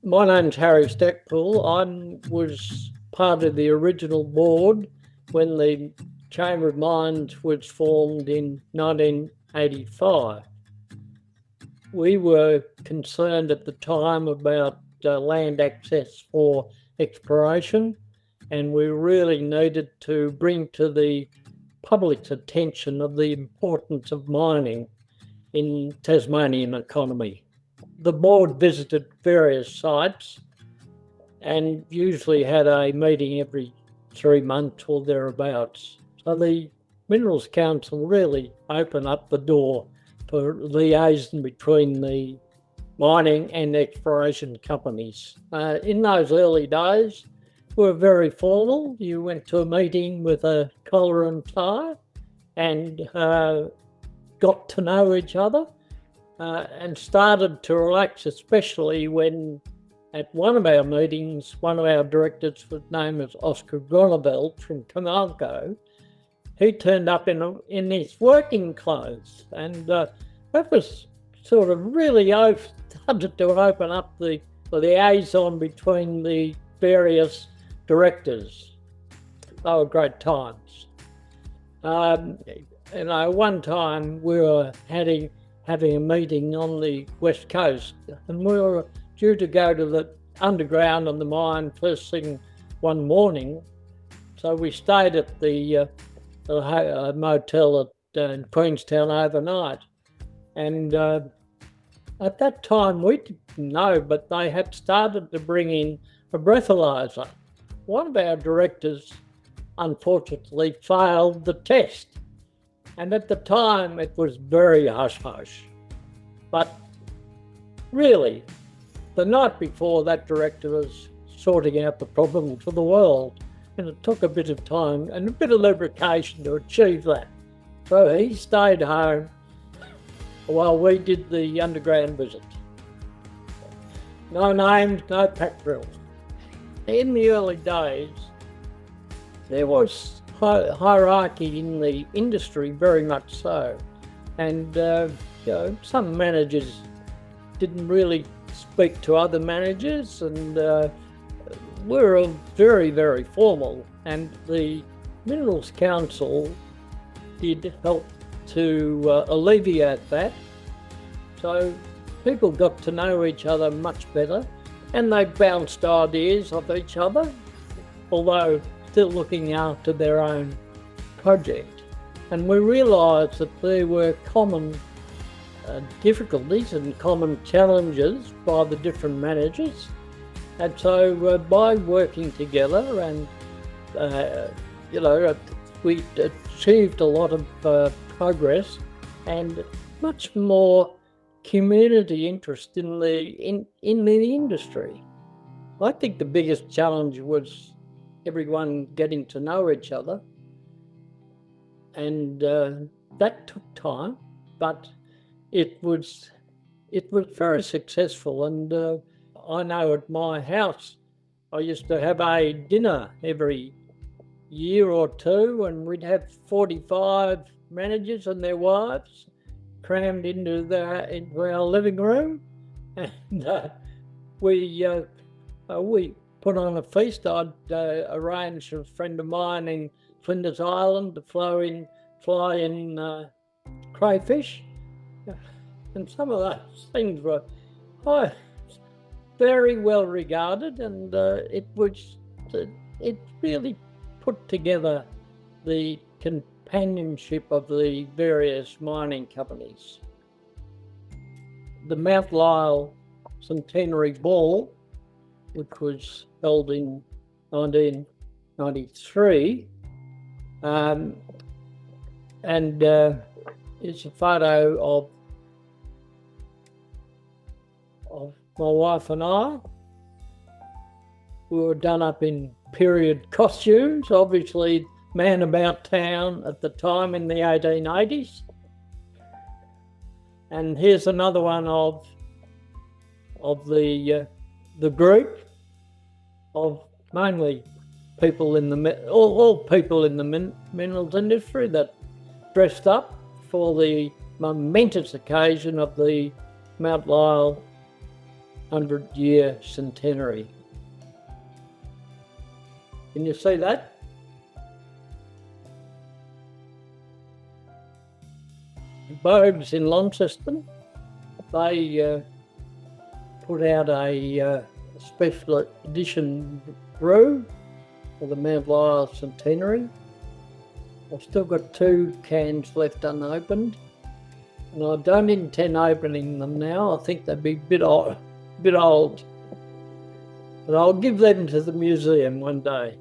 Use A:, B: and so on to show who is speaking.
A: My name's Harry Stacpoole. I was part of the original board when the Chamber of Mines was formed in 1985. We were concerned at the time about land access for exploration, and we really needed to bring to the public's attention of the importance of mining in Tasmanian economy. The board visited various sites and usually had a meeting every 3 months or thereabouts. So the Minerals Council really opened up the door for liaison between the mining and exploration companies. In those early days, we were very formal. You went to a meeting with a collar and tie and got to know each other and started to relax, especially when at one of our meetings, one of our directors, whose name is Oscar Groneveld from Camalco, he turned up in his working clothes, and that was sort of really started to open up the liaison between the various directors. They were great times. One time we were having a meeting on the West Coast, and we were due to go to the underground on the mine first thing one morning. So we stayed at the motel in Queenstown overnight. And at that time we didn't know, but they had started to bring in a breathalyzer. One of our directors unfortunately failed the test. And at the time it was very hush-hush. But really, the night before, that director was sorting out the problem for the world, and it took a bit of time and a bit of lubrication to achieve that. So he stayed home while we did the underground visit. No names, no pack drills. In the early days, there was hierarchy in the industry, very much so, and some managers didn't really speak to other managers, and we were very, very formal, and the Minerals Council did help to alleviate that. So people got to know each other much better, and they bounced ideas off each other, although still looking after their own project. And we realised that there were common difficulties and common challenges by the different managers. And so by working together and, we achieved a lot of progress and much more community interest in the industry. I think the biggest challenge was everyone getting to know each other, and that took time, but it was very successful. And I know at my house, I used to have a dinner every year or two, and we'd have 45 managers and their wives crammed into our living room, and we put on a feast. I'd arranged a friend of mine in Flinders Island to fly in crayfish, and some of those things were very well regarded, and it really put together the companionship of the various mining companies. The Mount Lyell Centenary Ball, which was held in 1993, and it's a photo of my wife and I. We were done up in period costumes, obviously man about town at the time in the 1880s. And here's another one of the group of mainly people all people in the minerals industry that dressed up for the momentous occasion of the Mount Lyell 100-year centenary. Can you see that? Bogues in Launceston, they put out a special edition brew for the Mount Lyell centenary. I've still got 2 cans left unopened, and I don't intend opening them now. I think they'd be a bit old. But I'll give them to the museum one day.